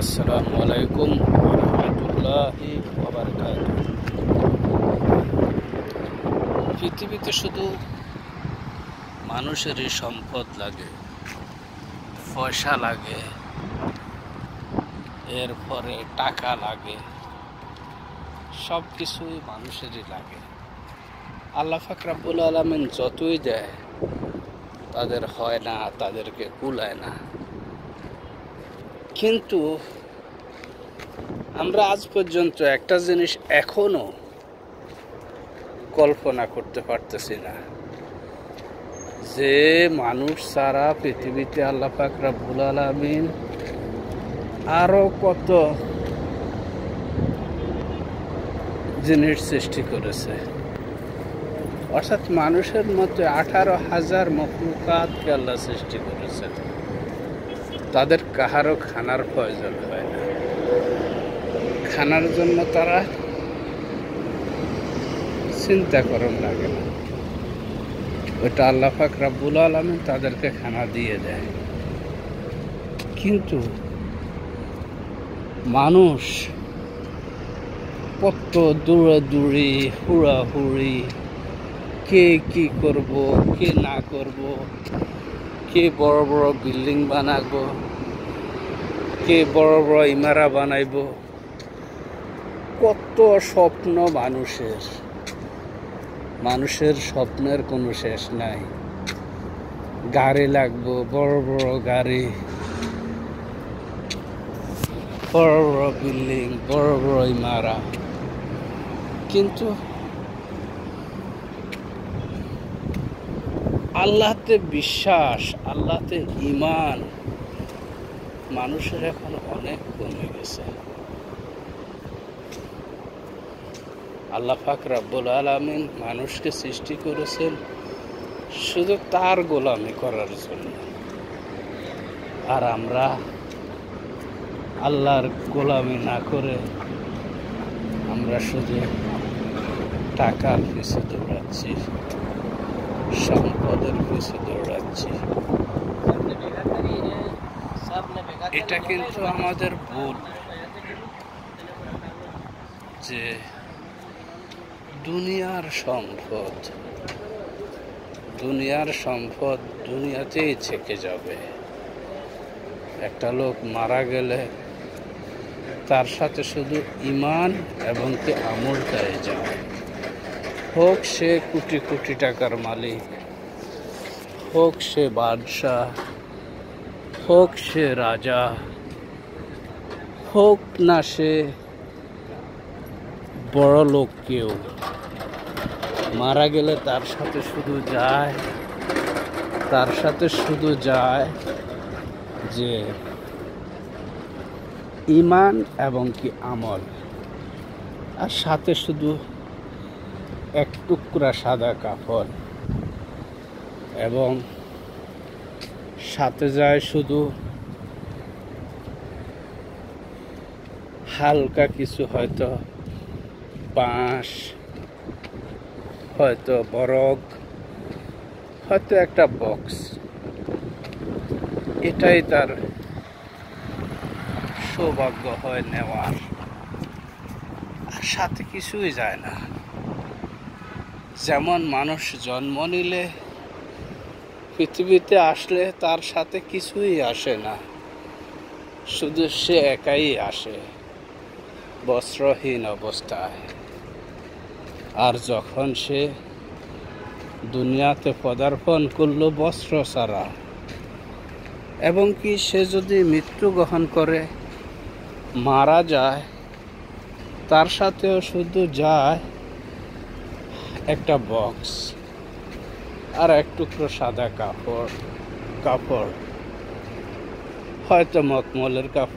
আসসালামু আলাইকুম ওয়া রাহমাতুল্লাহি ওয়া বারাকাতুহু। পৃথিবীতে শুধু মানুষেরই সম্পদ লাগে, পয়সা লাগে, এরপরে টাকা লাগে, সব কিছুই মানুষেরই লাগে। আল্লাহ পাক রব্বুল আলামিন যতই দেয় তাদের হয় না, তাদেরকে কুলায় না। কিন্তু আমরা আজ পর্যন্ত একটা জিনিস এখনো কল্পনা করতে পারতেছি না, যে মানুষ ছাড়া পৃথিবীতে আল্লাহ পাক রব্বুল আলামিন আরো কত জিনিস সৃষ্টি করেছে। অর্থাৎ মানুষের মধ্যে 18,000 মখলুকাতকে আল্লাহ সৃষ্টি করেছেন। তাদের কাহারও খানার প্রয়োজন হয় না, খানার জন্য তারা চিন্তা করেন লাগে না, ওইটা আল্লাহ পাক রব্বুল আলামিন তাদেরকে খানা দিয়ে দেয়। কিন্তু মানুষ কত দৌড়াদৌড়ি, হুড়াহুড়ি, কে কি করব, কে না করব, কে বড় বড় বিল্ডিং বানাবো, কে বড় বড় ইমারা বানাইব, কত স্বপ্ন মানুষের স্বপ্নের কোনো শেষ নাই। গাড়ি লাগবো, বড় বড় গাড়ি, বড় বড় বিল্ডিং, বড় বড় ইমারা। কিন্তু আল্লাহতে বিশ্বাস, আল্লাহতে ঈমান মানুষের এখন অনেক কমে গেছে। আল্লাহ পাক রব্বুল আলামিন মানুষকে সৃষ্টি করেছেন শুধু তার গোলামি করার জন্য, আর আমরা আল্লাহর গোলামি না করে আমরা শুধু টাকার পিছে দৌড়াচ্ছি, সম্পদের পিছে দৌড়াচ্ছি। এটা কিন্তু আমাদের ভুল, যে দুনিয়ার সম্পদ দুনিয়াতেই থেকে যাবে। একটা লোক মারা গেলে তার সাথে শুধু ঈমান এবং কি আমলটাই যায়। হোক সে কোটি কোটি টাকার মালিক, হোক সে বাদশাহ, হোক সে রাজা, হোক না সে বড় লোক, কেউ মারা গেলে তার সাথে শুধু যায় যে ঈমান এবং কি আমল, আর সাথে শুধু এক টুকরা সাদা কাফন, এবং সাথে যায় শুধু হালকা কিছু, হয়তো বাঁশ, হয়তো বরগ, হয়তো একটা বক্স। এটাই তার সৌভাগ্য হয় নেওয়ার, আর সাথে কিছুই যায় না। যেমন মানুষ জন্ম নিলে, পৃথিবীতে আসলে তার সাথে কিছুই আসে না, শুধু সে একাই আসে বস্ত্রহীন অবস্থায়। আর যখন সে দুনিয়াতে পদার্পণ করলো বস্ত্র ছাড়া, এবং কি সে যদি মৃত্যুবরণ করে মারা যায়, তার সাথেও শুধু যায় একটা বক্স আর এক টুকরো সাদা কাপড়, হয়তো মখমলের কাপড়।